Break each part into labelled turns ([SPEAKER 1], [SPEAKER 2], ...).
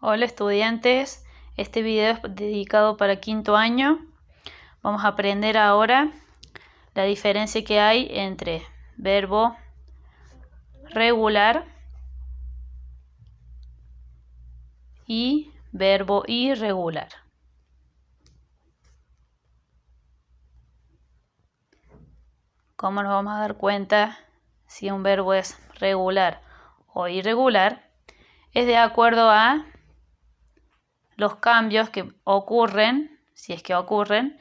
[SPEAKER 1] Hola estudiantes, este video es dedicado para quinto año. Vamos a aprender ahora la diferencia que hay entre verbo regular y verbo irregular. ¿Cómo nos vamos a dar cuenta si un verbo es regular o irregular? Es de acuerdo a los cambios que ocurren, si es que ocurren,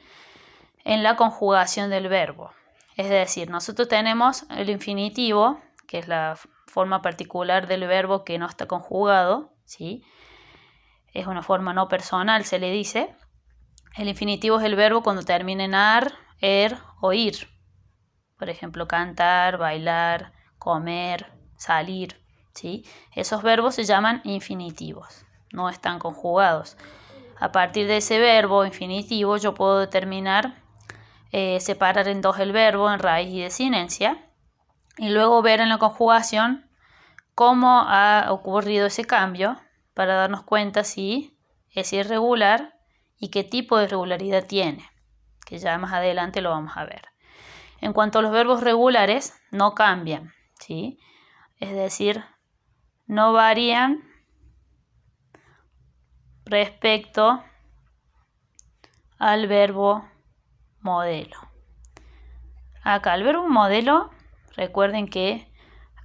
[SPEAKER 1] en la conjugación del verbo. Es decir, nosotros tenemos el infinitivo, que es la forma particular del verbo que no está conjugado, ¿sí? Es una forma no personal, se le dice. El infinitivo es el verbo cuando termina en ar, o ir. Por ejemplo, cantar, bailar, comer, salir, ¿sí? Esos verbos se llaman infinitivos, no están conjugados. A partir de ese verbo infinitivo yo puedo determinar, separar en dos el verbo en raíz y desinencia y luego ver en la conjugación cómo ha ocurrido ese cambio para darnos cuenta si es irregular y qué tipo de irregularidad tiene, que ya más adelante lo vamos a ver. En cuanto a los verbos regulares, no cambian, ¿sí? Es decir, no varían respecto al verbo modelo. Acá el verbo modelo, recuerden que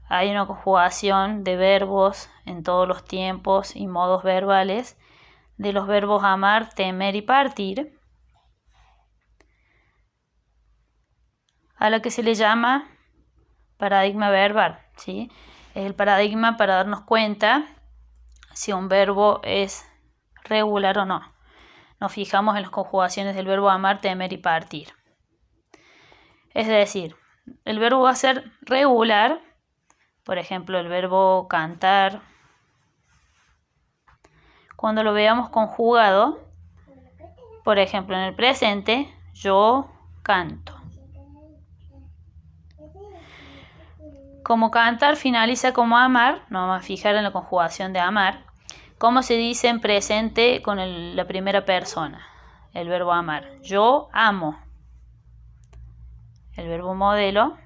[SPEAKER 1] hay una conjugación de verbos en todos los tiempos y modos verbales de los verbos amar, temer y partir, a la que se le llama paradigma verbal, ¿sí? Es el paradigma para darnos cuenta si un verbo es regular o no. Nos fijamos en las conjugaciones del verbo amar, temer y partir. Es decir, el verbo va a ser regular, por ejemplo, el verbo cantar, cuando lo veamos conjugado, por ejemplo, en el presente, yo canto. Como cantar finaliza como amar, nos vamos a fijar en la conjugación de amar. ¿Cómo se dice en presente con la primera persona? El verbo amar. Yo amo. El verbo modelo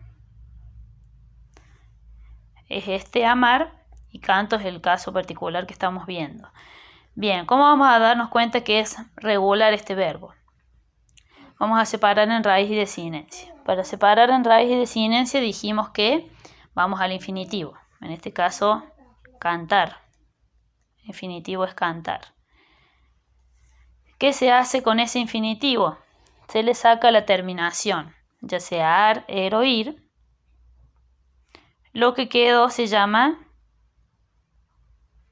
[SPEAKER 1] es este amar y canto es el caso particular que estamos viendo. Bien, ¿cómo vamos a darnos cuenta que es regular este verbo? Vamos a separar en raíz y desinencia. Para separar en raíz y desinencia dijimos que vamos al infinitivo. En este caso, cantar. Infinitivo es cantar. ¿Qué se hace con ese infinitivo? Se le saca la terminación, ya sea ar, o ir. Lo que quedó se llama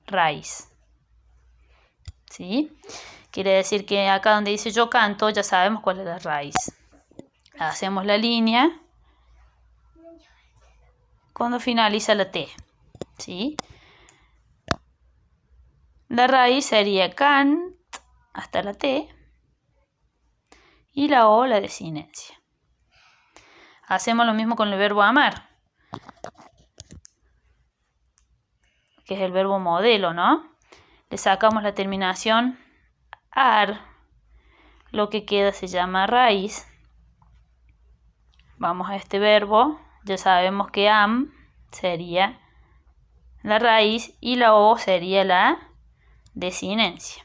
[SPEAKER 1] raíz. ¿Sí? Quiere decir que acá donde dice yo canto, ya sabemos cuál es la raíz. Hacemos la línea cuando finaliza la T. ¿Sí? La raíz sería cant hasta la T y la O la desinencia. Hacemos lo mismo con el verbo amar, que es el verbo modelo, ¿no? Le sacamos la terminación ar, lo que queda se llama raíz. Vamos a este verbo, ya sabemos que am sería la raíz y la O sería la desinencia.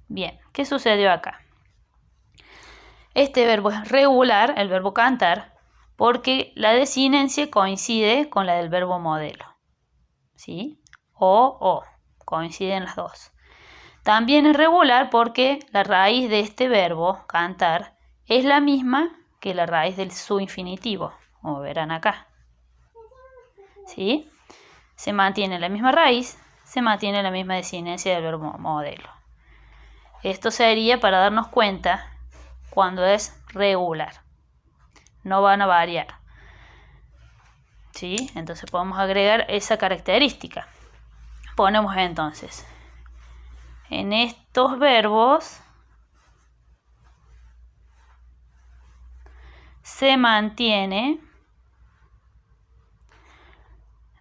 [SPEAKER 1] Bien, ¿qué sucedió acá? Este verbo es regular, el verbo cantar, porque la desinencia coincide con la del verbo modelo. ¿Sí? O, coinciden las dos. También es regular porque la raíz de este verbo, cantar, es la misma que la raíz del su infinitivo, como verán acá. ¿Sí? Se mantiene la misma raíz, se mantiene la misma desinencia del verbo modelo. Esto sería para darnos cuenta cuando es regular. No van a variar. ¿Sí? Entonces podemos agregar esa característica. Ponemos entonces, en estos verbos se mantiene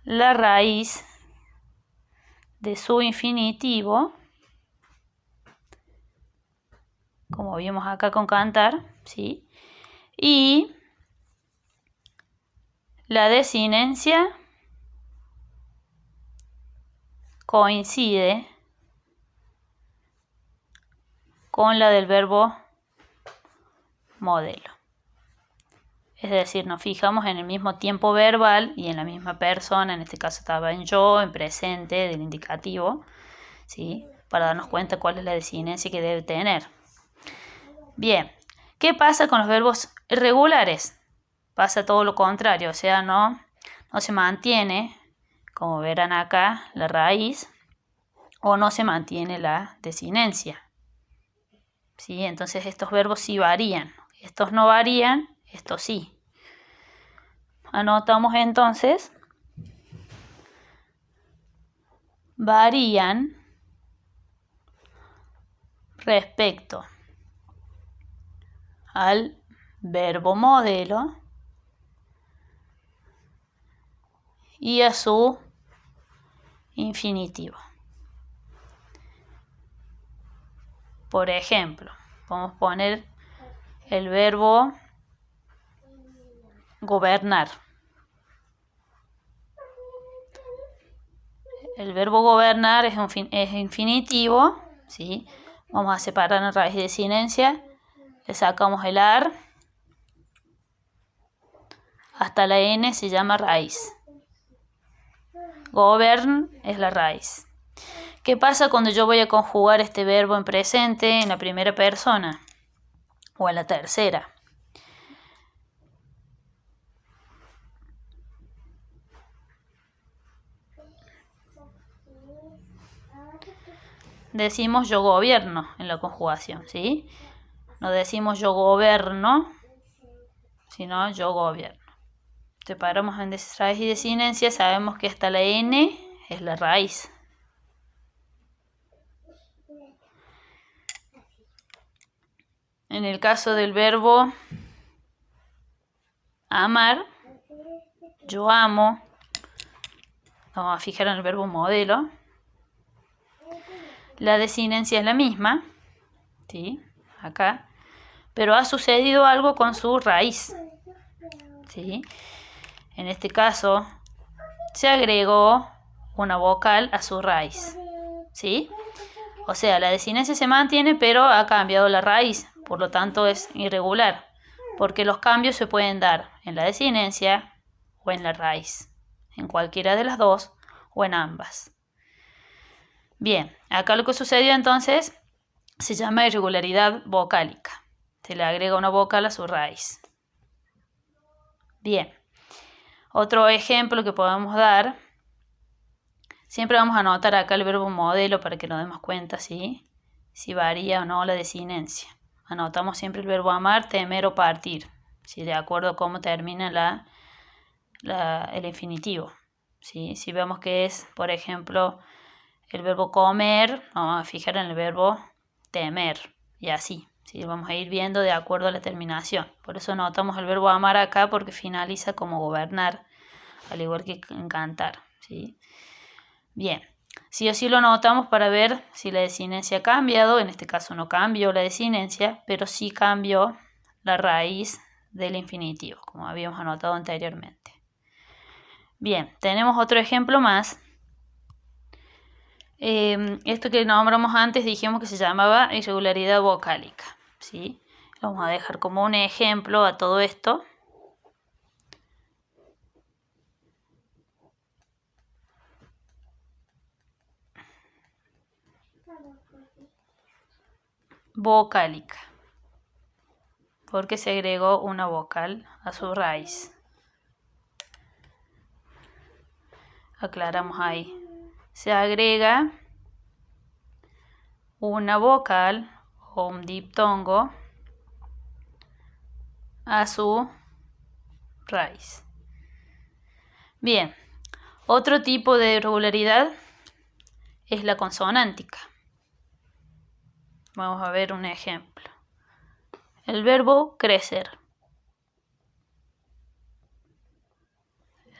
[SPEAKER 1] la raíz de su infinitivo, como vimos acá con cantar, ¿sí? Y la desinencia coincide con la del verbo modelo. Es decir, nos fijamos en el mismo tiempo verbal y en la misma persona, en este caso estaba en yo, en presente del indicativo, ¿sí? Para darnos cuenta cuál es la desinencia que debe tener. Bien, ¿qué pasa con los verbos irregulares? Pasa todo lo contrario, o sea, no se mantiene, como verán acá, la raíz, o no se mantiene la desinencia. ¿Sí? Entonces estos verbos sí varían, estos no varían, estos sí. Anotamos entonces, varían respecto al verbo modelo y a su infinitivo. Por ejemplo, podemos poner el verbo gobernar. El verbo gobernar es infinitivo, ¿sí? Vamos a separar la raíz de desinencia, le sacamos el ar, hasta la n se llama raíz. Govern es la raíz. ¿Qué pasa cuando yo voy a conjugar este verbo en presente en la primera persona o en la tercera? Decimos yo gobierno en la conjugación, ¿sí? No decimos yo goberno, sino yo gobierno. Separamos en raíz y desinencia, sabemos que hasta la n es la raíz. En el caso del verbo amar, yo amo, vamos a fijar en el verbo modelo, la desinencia es la misma, ¿sí? Acá, pero ha sucedido algo con su raíz, ¿sí? En este caso, se agregó una vocal a su raíz, ¿sí? O sea, la desinencia se mantiene, pero ha cambiado la raíz, por lo tanto es irregular, porque los cambios se pueden dar en la desinencia o en la raíz, en cualquiera de las dos o en ambas. Bien, acá lo que sucedió entonces se llama irregularidad vocálica. Se le agrega una vocal a su raíz. Bien, otro ejemplo que podemos dar, siempre vamos a anotar acá el verbo modelo para que nos demos cuenta si varía o no la desinencia. Anotamos siempre el verbo amar, temer o partir, ¿sí? De acuerdo a cómo termina el infinitivo, ¿sí? Si vemos que es, por ejemplo, el verbo comer, vamos a fijar en el verbo temer y así, ¿sí? Vamos a ir viendo de acuerdo a la terminación. Por eso anotamos el verbo amar acá porque finaliza como gobernar, al igual que en cantar, ¿sí? Bien, sí o sí lo anotamos para ver si la desinencia ha cambiado. En este caso no cambió la desinencia, pero sí cambió la raíz del infinitivo, como habíamos anotado anteriormente. Bien, tenemos otro ejemplo más. Esto que nombramos antes dijimos que se llamaba irregularidad vocálica, ¿sí? Vamos a dejar como un ejemplo a todo esto. Vocálica, porque se agregó una vocal a su raíz. Aclaramos ahí. Se agrega una vocal o un diptongo a su raíz. Bien, otro tipo de irregularidad es la consonántica. Vamos a ver un ejemplo. El verbo crecer.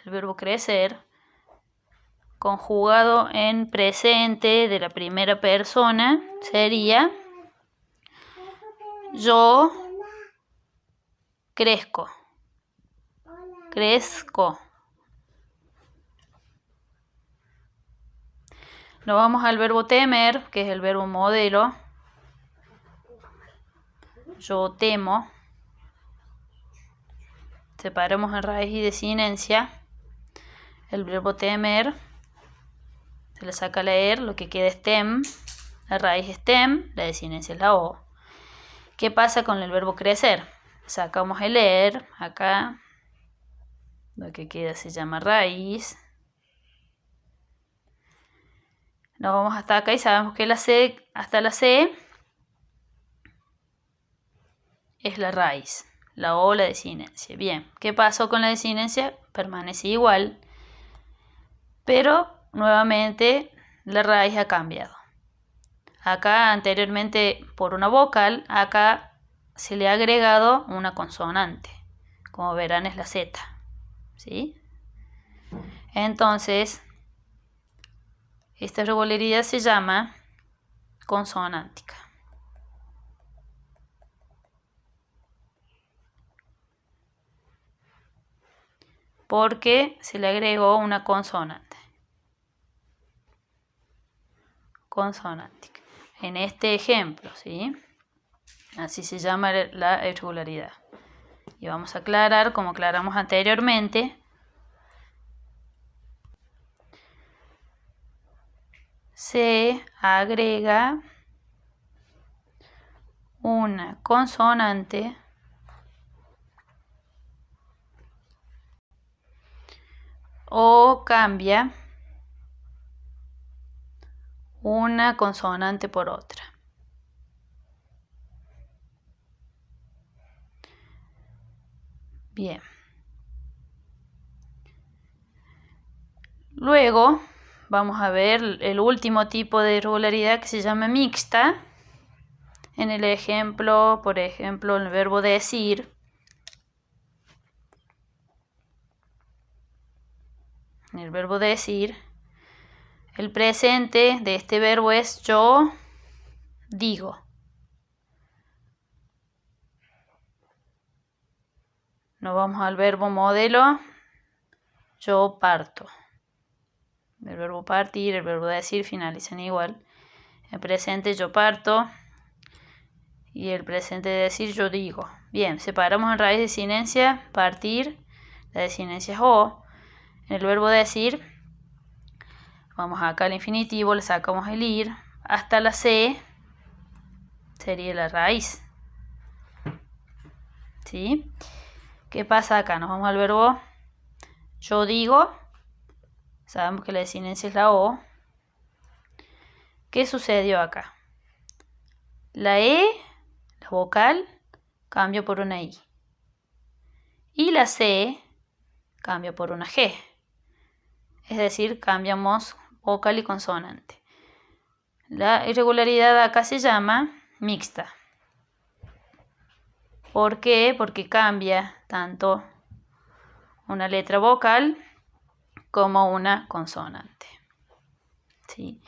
[SPEAKER 1] El verbo crecer conjugado en presente de la primera persona sería yo crezco. Crezco. Nos vamos al verbo temer, que es el verbo modelo. Yo temo. Separamos en raíz y desinencia. El verbo temer se le saca la er, lo que queda es tem. La raíz es tem, la desinencia es la o. ¿Qué pasa con el verbo crecer? Sacamos el er, acá. Lo que queda se llama raíz. Nos vamos hasta acá y sabemos que la C, hasta la C es la raíz. La O, la desinencia. Bien, ¿qué pasó con la desinencia? Permanece igual, pero nuevamente la raíz ha cambiado. Acá anteriormente por una vocal, acá se le ha agregado una consonante. Como verán es la Z. ¿Sí? Entonces, esta irregularidad se llama consonántica. Porque se le agregó una consonante. Consonántica. En este ejemplo, ¿sí? Así se llama la irregularidad. Y vamos a aclarar, como aclaramos anteriormente, se agrega una consonante o cambia una consonante por otra. Bien. Luego vamos a ver el último tipo de irregularidad que se llama mixta. En el ejemplo, por ejemplo, el verbo decir. En el verbo decir, el presente de este verbo es yo digo. Nos vamos al verbo modelo, yo parto. El verbo partir, el verbo decir finalizan igual. El presente yo parto y el presente de decir yo digo. Bien, separamos en raíz de desinencia, partir, la desinencia es o. En el verbo decir, vamos acá al infinitivo, le sacamos el ir, hasta la C sería la raíz. ¿Sí? ¿Qué pasa acá? Nos vamos al verbo yo digo, sabemos que la desinencia es la o. ¿Qué sucedió acá? La E, la vocal, cambia por una I. Y la C cambia por una G. Es decir, cambiamos vocal y consonante. La irregularidad acá se llama mixta. ¿Por qué? Porque cambia tanto una letra vocal como una consonante. ¿Sí?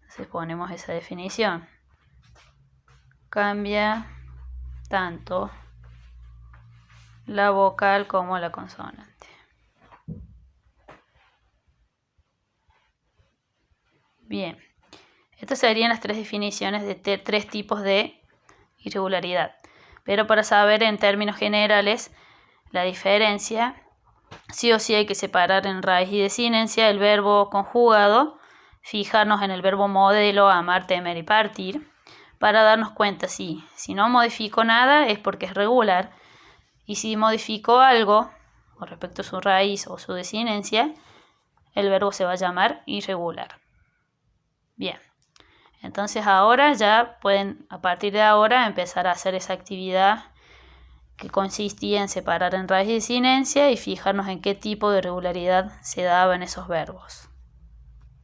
[SPEAKER 1] Entonces ponemos esa definición. Cambia tanto la vocal como la consonante. Bien, estas serían las tres definiciones de tres tipos de irregularidad. Pero para saber en términos generales la diferencia, sí o sí hay que separar en raíz y desinencia el verbo conjugado, fijarnos en el verbo modelo, amar, temer y partir, para darnos cuenta si no modifico nada es porque es regular, y si modifico algo con respecto a su raíz o su desinencia, el verbo se va a llamar irregular. Bien, entonces ahora ya pueden, a partir de ahora, empezar a hacer esa actividad que consistía en separar en raíz y desinencia y fijarnos en qué tipo de irregularidad se daba en esos verbos.